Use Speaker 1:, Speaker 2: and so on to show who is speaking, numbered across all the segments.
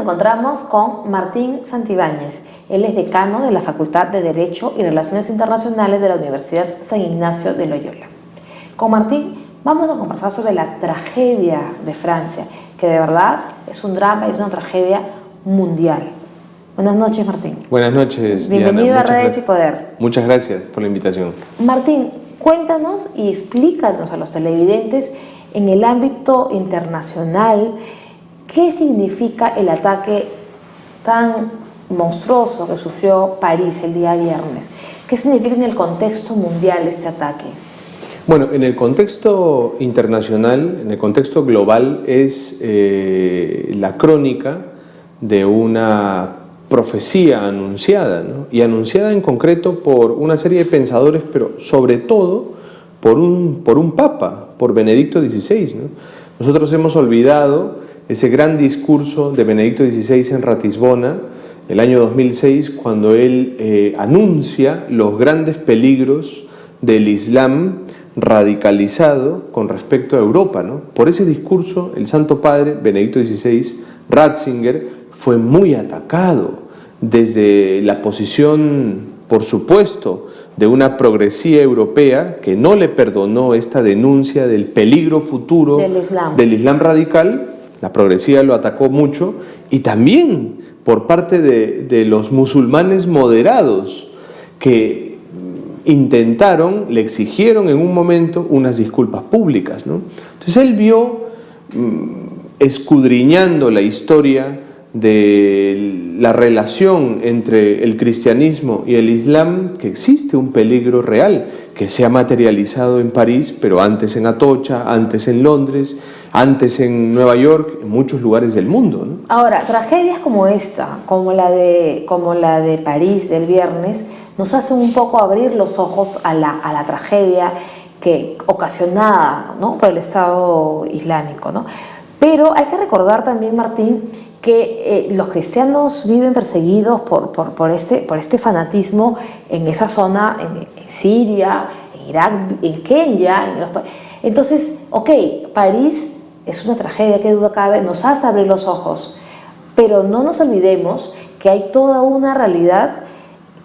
Speaker 1: encontramos con Martín Santibáñez. Él es decano de la Facultad de Derecho y Relaciones Internacionales de la Universidad San Ignacio de Loyola. Con Martín vamos a conversar sobre la tragedia de Francia, que de verdad es un drama y es una tragedia mundial. Buenas noches, Martín.
Speaker 2: Buenas noches,
Speaker 1: bienvenido
Speaker 2: Diana.
Speaker 1: a Redes y Poder.
Speaker 2: Muchas gracias por la invitación.
Speaker 1: Martín, cuéntanos y explícanos a los televidentes en el ámbito internacional qué significa el ataque tan monstruoso que sufrió París el día viernes. ¿Qué significa en el contexto mundial este ataque?
Speaker 2: Bueno, en el contexto internacional, en el contexto global, es la crónica de una profecía anunciada, ¿no? Y anunciada en concreto por una serie de pensadores, pero sobre todo por un papa, por Benedicto XVI, ¿no? Nosotros hemos olvidado ese gran discurso de Benedicto XVI en Ratisbona, el año 2006, cuando él anuncia los grandes peligros del Islam radicalizado con respecto a Europa, ¿no? Por ese discurso, el Santo Padre, Benedicto XVI, Ratzinger, fue muy atacado desde la posición, por supuesto, de una progresía europea que no le perdonó esta denuncia del peligro futuro del Islam radical. La progresía lo atacó mucho, y también por parte de los musulmanes moderados que intentaron, le exigieron en un momento unas disculpas públicas, ¿no? Entonces él vio, escudriñando la historia de la relación entre el cristianismo y el islam, que existe un peligro real que se ha materializado en París, pero antes en Atocha, antes en Londres, antes en Nueva York, en muchos lugares del mundo, ¿no? Ahora, tragedias como esta, como la de París del viernes, nos hacen un poco abrir los ojos a la tragedia ocasionada, ¿no?, por el Estado Islámico, ¿no? Pero hay que recordar también, Martín, que los cristianos viven perseguidos por este fanatismo en esa zona, en Siria, en Irak, en Kenia. Entonces, París es una tragedia, que duda cabe, nos hace abrir los ojos, pero no nos olvidemos que hay toda una realidad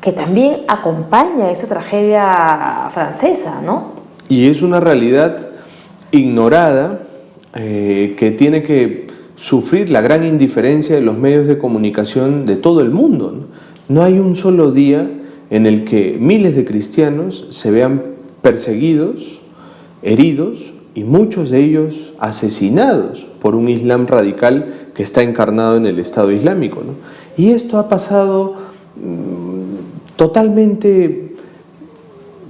Speaker 2: que también acompaña esa tragedia francesa, ¿no? Y es una realidad ignorada, que tiene que sufrir la gran indiferencia de los medios de comunicación de todo el mundo, ¿no? No hay un solo día en el que miles de cristianos se vean perseguidos, heridos y muchos de ellos asesinados por un Islam radical que está encarnado en el Estado Islámico, ¿no? Y esto ha pasado totalmente,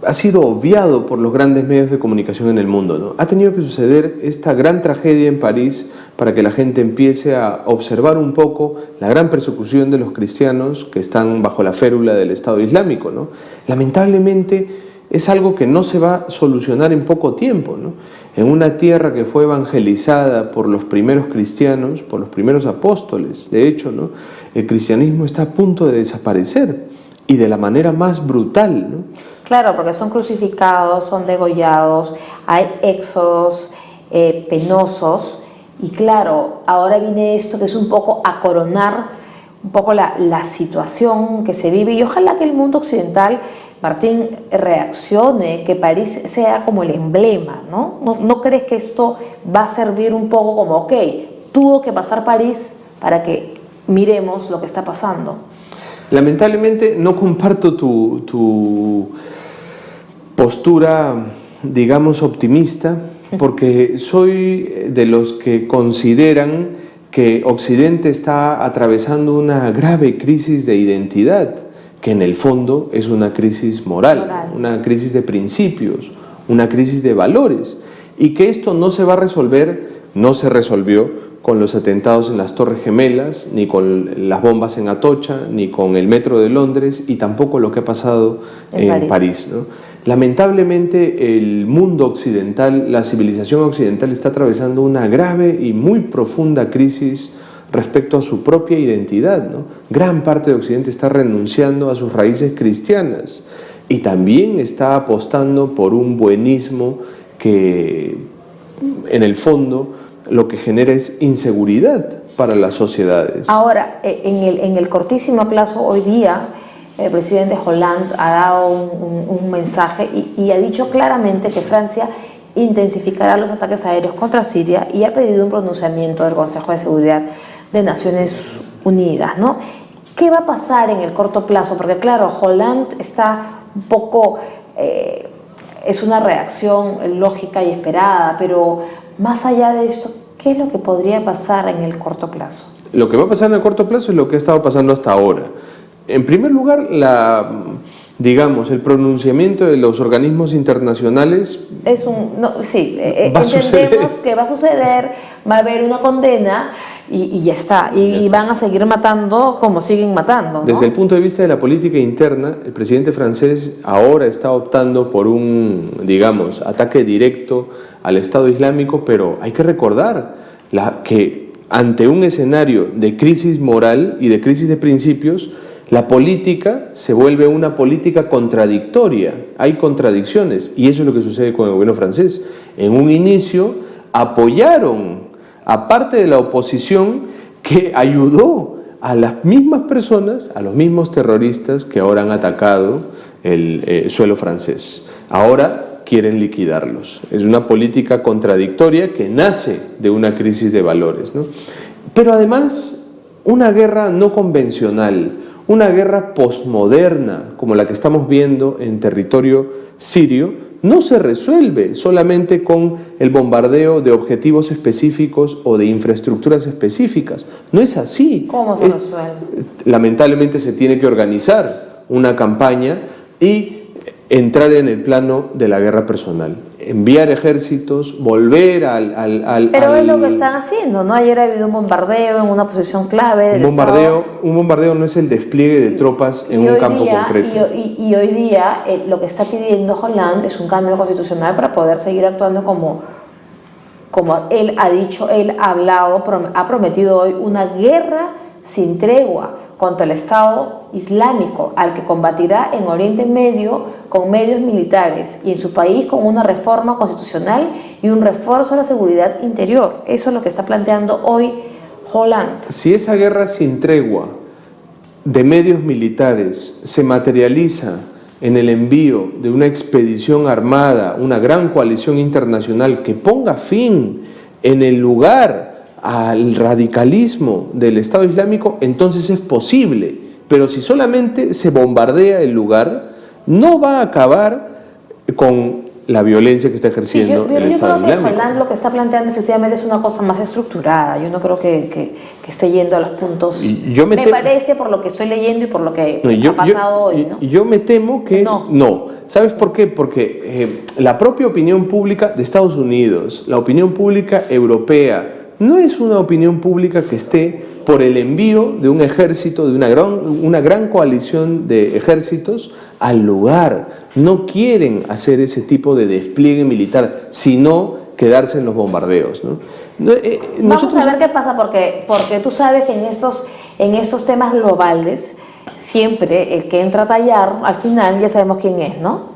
Speaker 2: ha sido obviado por los grandes medios de comunicación en el mundo, ¿no? Ha tenido que suceder esta gran tragedia en París para que la gente empiece a observar un poco la gran persecución de los cristianos que están bajo la férula del Estado Islámico, ¿no? Lamentablemente es algo que no se va a solucionar en poco tiempo, ¿no? En una tierra que fue evangelizada por los primeros cristianos, por los primeros apóstoles, de hecho, ¿no?, el cristianismo está a punto de desaparecer, y de la manera más brutal, ¿no? Claro, porque son crucificados, son degollados, hay éxodos penosos, y claro, ahora viene esto que es un poco a coronar un poco la situación que se vive, y ojalá que el mundo occidental, Martín, reaccione, que París sea como el emblema, ¿no? ¿No crees que esto va a servir un poco como, tuvo que pasar París para que miremos lo que está pasando? Lamentablemente no comparto tu postura, digamos, optimista, porque soy de los que consideran que Occidente está atravesando una grave crisis de identidad, que en el fondo es una crisis moral, una crisis de principios, una crisis de valores, y que esto no se va a resolver, no se resolvió con los atentados en las Torres Gemelas, ni con las bombas en Atocha, ni con el metro de Londres, y tampoco lo que ha pasado en París, ¿no? Lamentablemente el mundo occidental, la civilización occidental, está atravesando una grave y muy profunda crisis respecto a su propia identidad, ¿no? Gran parte de Occidente está renunciando a sus raíces cristianas y también está apostando por un buenismo que en el fondo lo que genera es inseguridad para las sociedades.
Speaker 1: Ahora, en el cortísimo plazo hoy día, el presidente Hollande ha dado un mensaje y ha dicho claramente que Francia intensificará los ataques aéreos contra Siria y ha pedido un pronunciamiento del Consejo de Seguridad de Naciones Unidas, ¿no? ¿Qué va a pasar en el corto plazo? Porque claro, Hollande está un poco, es una reacción lógica y esperada, pero más allá de esto, ¿qué es lo que podría pasar en el corto plazo?
Speaker 2: Lo que va a pasar en el corto plazo es lo que ha estado pasando hasta ahora. En primer lugar, el pronunciamiento de los organismos internacionales
Speaker 1: entendemos que va a suceder, va a haber una condena y ya está, y van a seguir matando como siguen matando, ¿no?
Speaker 2: Desde el punto de vista de la política interna, el presidente francés ahora está optando por un, ataque directo al Estado Islámico, pero hay que recordar que ante un escenario de crisis moral y de crisis de principios, la política se vuelve una política contradictoria, hay contradicciones, y eso es lo que sucede con el gobierno francés. En un inicio apoyaron a parte de la oposición que ayudó a las mismas personas, a los mismos terroristas que ahora han atacado el suelo francés. Ahora quieren liquidarlos. Es una política contradictoria que nace de una crisis de valores, ¿no? Pero además, una guerra no convencional, una guerra posmoderna como la que estamos viendo en territorio sirio, no se resuelve solamente con el bombardeo de objetivos específicos o de infraestructuras específicas. No es así.
Speaker 1: ¿Cómo se resuelve?
Speaker 2: Lamentablemente se tiene que organizar una campaña y entrar en el plano de la guerra personal. Enviar ejércitos, volver
Speaker 1: Pero es lo que están haciendo, ¿no? Ayer ha habido un bombardeo en una posición clave del
Speaker 2: Un bombardeo no es el despliegue de tropas en un campo concreto.
Speaker 1: Y hoy día lo que está pidiendo Hollande es un cambio constitucional para poder seguir actuando como él ha dicho, él ha prometido hoy una guerra sin tregua contra el Estado Islámico, al que combatirá en Oriente Medio con medios militares y en su país con una reforma constitucional y un refuerzo de la seguridad interior. Eso es lo que está planteando hoy Hollande.
Speaker 2: Si esa guerra sin tregua de medios militares se materializa en el envío de una expedición armada, una gran coalición internacional que ponga fin en el lugar al radicalismo del Estado Islámico, entonces es posible. Pero si solamente se bombardea el lugar, no va a acabar con la violencia que está ejerciendo el Estado Islámico.
Speaker 1: Yo creo que Hollande lo que está planteando efectivamente es una cosa más estructurada. Yo no creo que esté yendo a los puntos. Me parece, por lo que estoy leyendo y por lo que ha pasado hoy, ¿no?
Speaker 2: Yo me temo que no. ¿Sabes por qué? Porque la propia opinión pública de Estados Unidos, la opinión pública europea, no es una opinión pública que esté por el envío de un ejército, de una gran coalición de ejércitos al lugar. No quieren hacer ese tipo de despliegue militar, sino quedarse en los bombardeos, ¿no?
Speaker 1: Vamos a ver qué pasa, porque tú sabes que en estos temas globales, siempre el que entra a tallar, al final ya sabemos quién es, ¿no?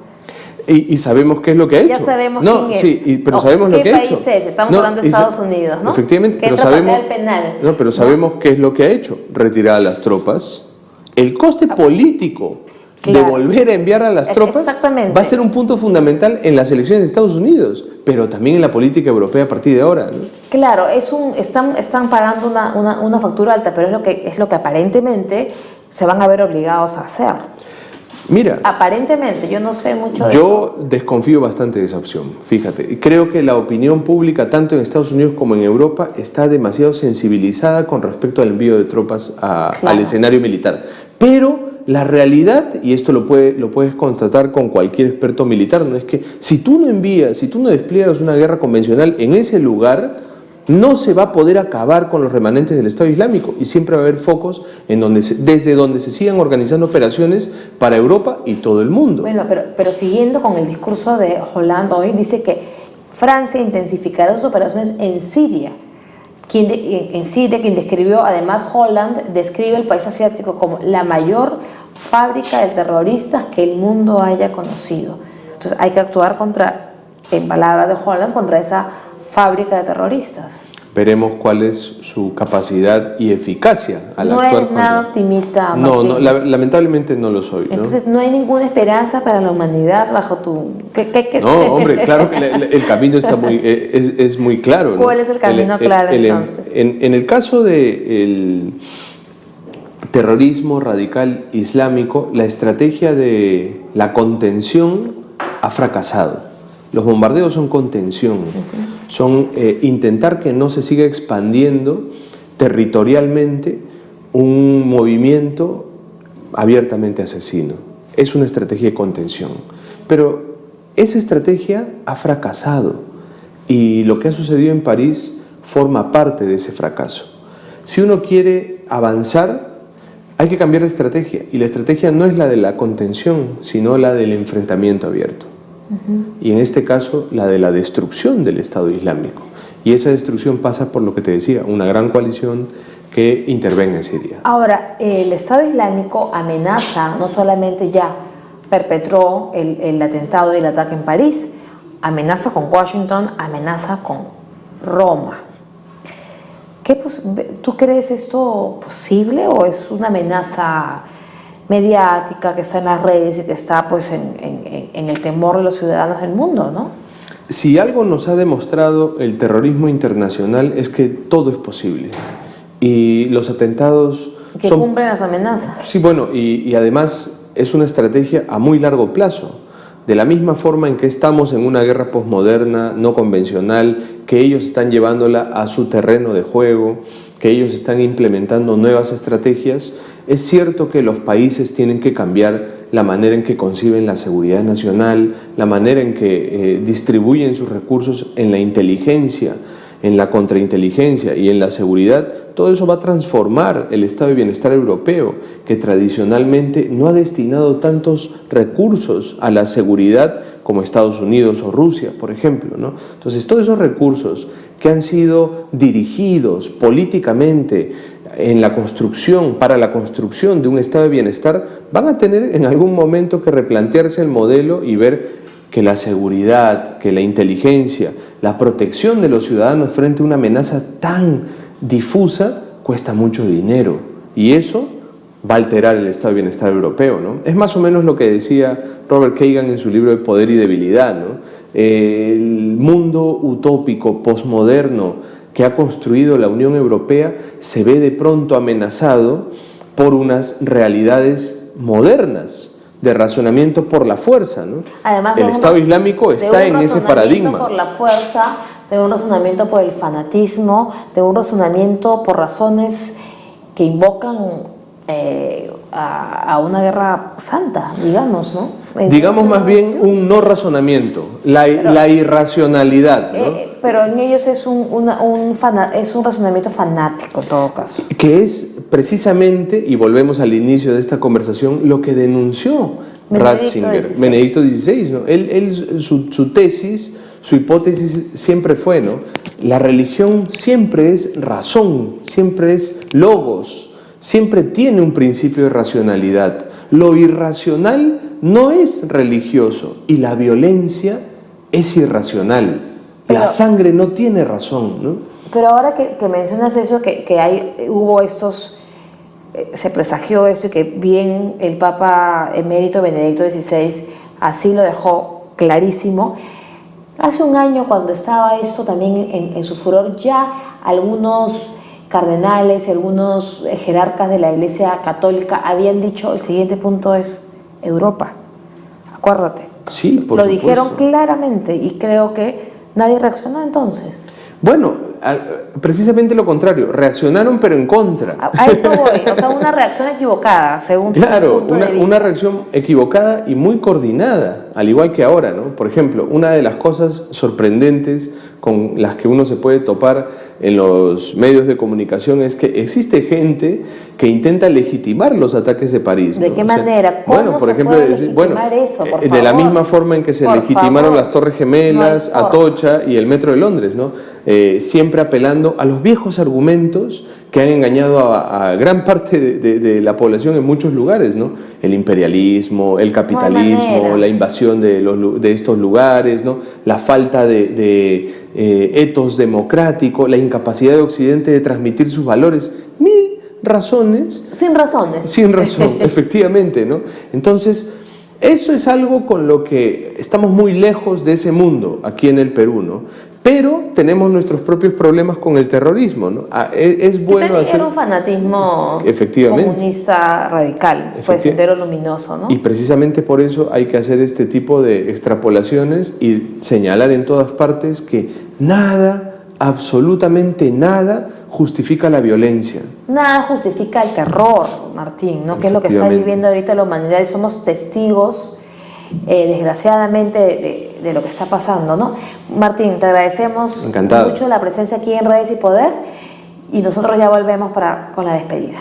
Speaker 2: Y sabemos qué es lo que ha hecho.
Speaker 1: Ya sabemos quién es.
Speaker 2: Sí, pero sabemos lo que ha hecho.
Speaker 1: ¿Qué país es? Estamos hablando de Estados Unidos, ¿no?
Speaker 2: Efectivamente,
Speaker 1: pero
Speaker 2: sabemos qué es lo que ha hecho. Retirar a las tropas. El coste político de volver a enviar a las tropas va a ser un punto fundamental en las elecciones de Estados Unidos, pero también en la política europea a partir de ahora, ¿no?
Speaker 1: Claro, están pagando una factura alta, pero es lo que aparentemente se van a ver obligados a hacer.
Speaker 2: Mira,
Speaker 1: aparentemente, yo no sé mucho de
Speaker 2: yo desconfío bastante de esa opción, fíjate. Creo que la opinión pública, tanto en Estados Unidos como en Europa, está demasiado sensibilizada con respecto al envío de tropas al escenario militar. Pero la realidad, y esto lo puedes constatar con cualquier experto militar, ¿no? Es que si tú no despliegas una guerra convencional en ese lugar, no se va a poder acabar con los remanentes del Estado Islámico y siempre va a haber focos desde donde se sigan organizando operaciones para Europa y todo el mundo.
Speaker 1: Bueno, pero siguiendo con el discurso de Hollande hoy, dice que Francia intensificará sus operaciones en Siria. Quien describió, además Hollande describe el país asiático como la mayor fábrica de terroristas que el mundo haya conocido. Entonces hay que actuar en palabras de Hollande, contra esa fábrica de terroristas.
Speaker 2: Veremos cuál es su capacidad y eficacia al
Speaker 1: No
Speaker 2: actuar.
Speaker 1: eres nada optimista,
Speaker 2: No,
Speaker 1: Martín.
Speaker 2: no, lamentablemente no lo soy, ¿no?
Speaker 1: Entonces, ¿no hay ninguna esperanza para la humanidad bajo tu...?
Speaker 2: No, hombre, claro que el camino está es muy claro, ¿no?
Speaker 1: ¿Cuál es el camino claro, entonces?
Speaker 2: En el caso del terrorismo radical islámico, la estrategia de la contención ha fracasado. Los bombardeos son contención, son intentar que no se siga expandiendo territorialmente un movimiento abiertamente asesino. Es una estrategia de contención. Pero esa estrategia ha fracasado y lo que ha sucedido en París forma parte de ese fracaso. Si uno quiere avanzar, hay que cambiar de estrategia, y la estrategia no es la de la contención, sino la del enfrentamiento abierto. Y en este caso, la de la destrucción del Estado Islámico. Y esa destrucción pasa por lo que te decía, una gran coalición que intervenga en Siria.
Speaker 1: Ahora, el Estado Islámico amenaza, no solamente ya perpetró el atentado y el ataque en París, amenaza con Washington, amenaza con Roma. ¿Tú crees esto posible o es una amenaza mediática que está en las redes y que está pues en el temor de los ciudadanos del mundo, ¿no?
Speaker 2: Si algo nos ha demostrado el terrorismo internacional es que todo es posible y los atentados
Speaker 1: que cumplen las amenazas.
Speaker 2: Sí, bueno, y además es una estrategia a muy largo plazo. De la misma forma en que estamos en una guerra posmoderna, no convencional, que ellos están llevándola a su terreno de juego, que ellos están implementando nuevas estrategias, es cierto que los países tienen que cambiar la manera en que conciben la seguridad nacional, la manera en que distribuyen sus recursos en la inteligencia, en la contrainteligencia y en la seguridad. Todo eso va a transformar el estado de bienestar europeo, que tradicionalmente no ha destinado tantos recursos a la seguridad como Estados Unidos o Rusia, por ejemplo, ¿no? Entonces, todos esos recursos que han sido dirigidos políticamente en la construcción, para la construcción de un estado de bienestar, van a tener en algún momento que replantearse el modelo y ver que la seguridad, que la inteligencia, la protección de los ciudadanos frente a una amenaza tan difusa cuesta mucho dinero, y eso va a alterar el estado de bienestar europeo, ¿no? Es más o menos lo que decía Robert Kagan en su libro de Poder y Debilidad, ¿no? El mundo utópico, posmoderno que ha construido la Unión Europea se ve de pronto amenazado por unas realidades modernas de razonamiento por la fuerza, ¿no?
Speaker 1: Además,
Speaker 2: el Estado Islámico está en ese paradigma.
Speaker 1: Por la fuerza, de un razonamiento por el fanatismo, de un razonamiento por razones que invocan a una guerra santa, digamos, ¿no?
Speaker 2: Digamos más bien un no razonamiento, la irracionalidad, ¿no?
Speaker 1: Pero en ellos es un razonamiento fanático en todo caso.
Speaker 2: Que es precisamente, y volvemos al inicio de esta conversación, lo que denunció Ratzinger, Benedicto XVI, ¿no? Su tesis, su hipótesis siempre fue, ¿no? La religión siempre es razón, siempre es logos, siempre tiene un principio de racionalidad. Lo irracional no es religioso y la violencia es irracional. La sangre no tiene razón, ¿no?
Speaker 1: Pero ahora que mencionas eso, hubo estos, se presagió esto y que bien el Papa emérito Benedicto XVI así lo dejó clarísimo. Hace un año, cuando estaba esto también en su furor, ya algunos cardenales y algunos jerarcas de la Iglesia Católica habían dicho: el siguiente punto es Europa, acuérdate.
Speaker 2: Sí, por
Speaker 1: lo
Speaker 2: supuesto.
Speaker 1: dijeron claramente, y creo que nadie reaccionó entonces.
Speaker 2: Bueno, precisamente lo contrario, reaccionaron pero en contra.
Speaker 1: A eso voy, o sea, una reacción equivocada, según su punto de vista.
Speaker 2: Una reacción equivocada y muy coordinada, al igual que ahora, ¿no? Por ejemplo, una de las cosas sorprendentes con las que uno se puede topar en los medios de comunicación es que existe gente que intenta legitimar los ataques de París, ¿no?
Speaker 1: ¿De qué manera? ¿Cómo
Speaker 2: por
Speaker 1: se
Speaker 2: ejemplo,
Speaker 1: puede legitimar eso, por favor?
Speaker 2: De la misma forma en que se legitimaron las Torres Gemelas, Atocha y el Metro de Londres, ¿no? Siempre apelando a los viejos argumentos que han engañado a gran parte de la población en muchos lugares, ¿no? El imperialismo, el capitalismo, la invasión de estos lugares, ¿no? La falta de etos democrático, la incapacidad de Occidente de transmitir sus valores. Mil razones.
Speaker 1: Sin razones.
Speaker 2: Sin razón, efectivamente, ¿no? Entonces, eso es algo con lo que estamos muy lejos de ese mundo aquí en el Perú, ¿no? Pero tenemos nuestros propios problemas con el terrorismo, ¿no? Es bueno hacer...
Speaker 1: Era un fanatismo comunista radical, fue Sendero Luminoso, ¿no?
Speaker 2: Y precisamente por eso hay que hacer este tipo de extrapolaciones y señalar en todas partes que nada, absolutamente nada, justifica la violencia.
Speaker 1: Nada justifica el terror, Martín, ¿no? Que es lo que está viviendo ahorita la humanidad y somos testigos, desgraciadamente, de lo que está pasando, ¿no? Martín, te agradecemos mucho la presencia aquí en Redes y Poder y nosotros ya volvemos con la despedida.